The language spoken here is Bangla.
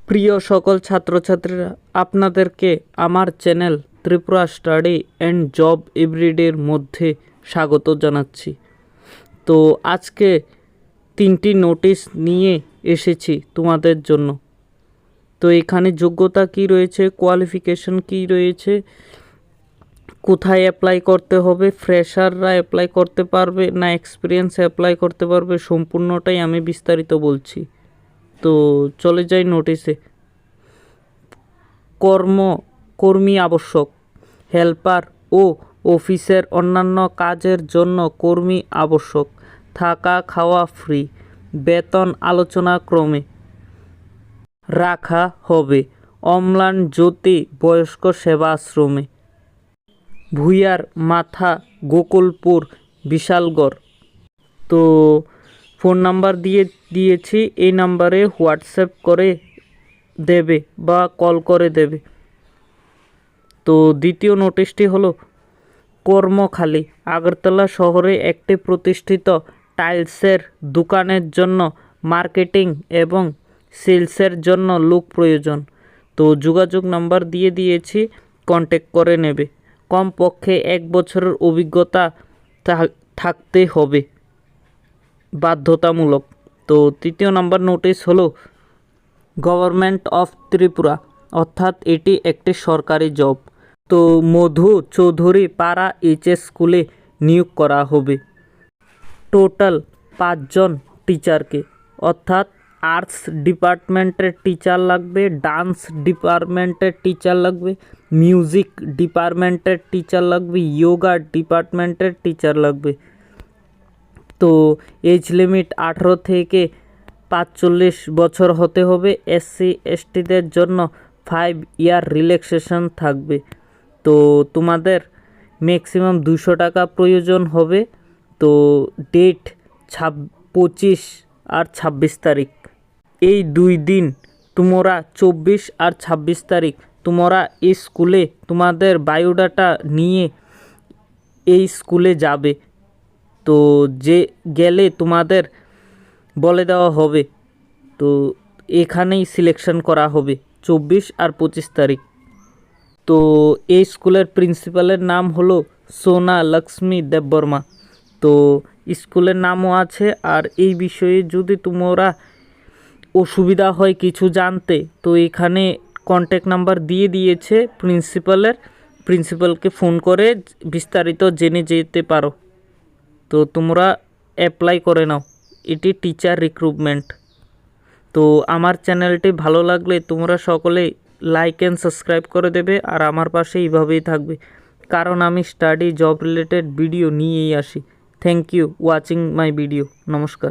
প্রিয় সকল ছাত্রছাত্রীরা, আপনাদেরকে আমার channel Tripura study and job এভরিডের মধ্যে স্বাগত জানাচ্ছি। তো আজকে 3টি নোটিশ নিয়ে এসেছি তোমাদের জন্য। তো এখানে যোগ্যতা কি রয়েছে, কোয়ালিফিকেশন কি রয়েছে, কোথায় অ্যাপ্লাই করতে হবে, ফ্রেশাররা অ্যাপ্লাই করতে পারবে না এক্সপিরিয়েন্স অ্যাপ্লাই করতে পারবে, সম্পূর্ণটাই আমি বিস্তারিত বলছি। তো চলে যাই নোটিশে। কর্মী আবশ্যক। হেল্পার ও অফিসের অন্যান্য কাজের জন্য কর্মী আবশ্যক। থাকা খাওয়া ফ্রি। বেতন আলোচনা ক্রমে রাখা হবে। অম্লান জ্যোতি বয়স্ক সেবা আশ্রমে, ভুইয়ার মাথা, গোকুলপুর, বিশালগড়। তো ফোন নাম্বার দিয়েছি, এই নাম্বারে হোয়াটসঅ্যাপ করে দেবে বা কল করে দেবে। তো দ্বিতীয় নোটিশটি হলো কর্মখালি। আগরতলা শহরে একটি প্রতিষ্ঠিত টাইলসের দোকানের জন্য মার্কেটিং এবং সেলসের জন্য লোক প্রয়োজন। তো যোগাযোগ নাম্বার দিয়েছি, কন্ট্যাক্ট করে নেবে। কমপক্ষে 1 বছরের অভিজ্ঞতা থাকতে হবে, বাধ্যতামূলক। তো তৃতীয় নাম্বার নোটিশ হলো গভর্নমেন্ট অফ ত্রিপুরা, অর্থাৎ এটি একটি সরকারি জব। তো মধু চৌধুরী পাড়া এইচএস স্কুলে নিয়োগ করা হবে। টোটাল 5 জন টিচারকে, অর্থাৎ আর্টস ডিপার্টমেন্টের টিচার লাগবে, ডান্স ডিপার্টমেন্টের টিচার লাগবে, মিউজিক ডিপার্টমেন্টের টিচার লাগবে, যোগা ডিপার্টমেন্টের টিচার লাগবে। তো এজ লিমিট 18 থেকে 45 বছর হতে হবে। SC STদের জন্য 5 ইয়ার রিল্যাক্সেশন থাকবে। তো তোমাদের ম্যাক্সিমাম 200 টাকা প্রয়োজন হবে। তো ডেট 25 আর 26 তারিখ, এই 2 দিন তোমরা 24 আর 26 তারিখ তোমরা এই স্কুলে তোমাদের বায়োডাটা নিয়ে এই স্কুলে যাবে। তো যে গেলে তোমাদের বলে দেওয়া হবে। তো এখানেই সিলেকশন করা হবে 24 আর 25 তারিখ। তো এই স্কুলের প্রিন্সিপালের নাম হলো সোনা লক্ষ্মী দেববর্মা। তো স্কুলের নামও আছে। আর এই বিষয়ে যদি তোমরা অসুবিধা হয় কিছু জানতে, তো এখানে কন্ট্যাক্ট নাম্বার দিয়েছে প্রিন্সিপালকে ফোন করে বিস্তারিত জেনে যেতে পারো। তো তোমরা অ্যাপ্লাই করে নাও, এটি টিচার রিক্রুটমেন্ট। তো আমার চ্যানেলটি ভালো লাগলে তোমরা সকলে লাইক অ্যান্ড সাবস্ক্রাইব করে দেবে, আর আমার পাশে এইভাবেই থাকবে, কারণ আমি স্টাডি জব রিলেটেড ভিডিও নিয়েই আসি। Thank you watching my video. নমস্কার।